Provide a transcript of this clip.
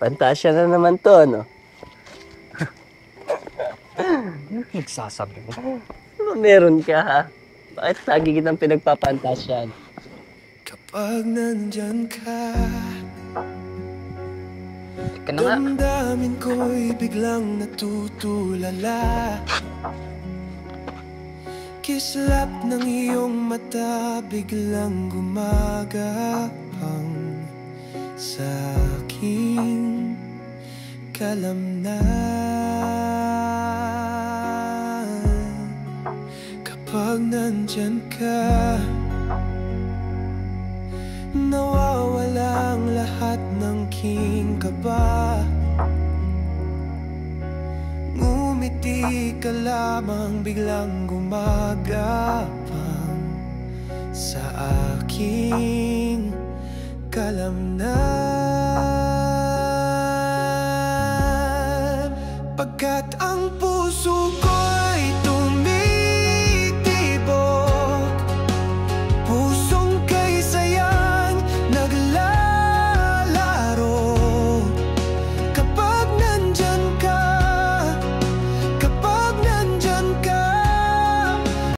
Pantasya na naman to, ano? Nagsasabi mo. Ano meron ka, ha? Bakit lagi kitang pinagpapantasyan? Kapag nandyan ka, Teka na nga. damdamin ko'y biglang natutulala. Kislap ng iyong mata biglang gumagapang sa aking kalamnan. Kapag nandyan ka, nawawala ang lahat ng kaba. Ngumiti ka lamang, biglang gumagapang sa aking kalamnan. Pagkat ang puso ko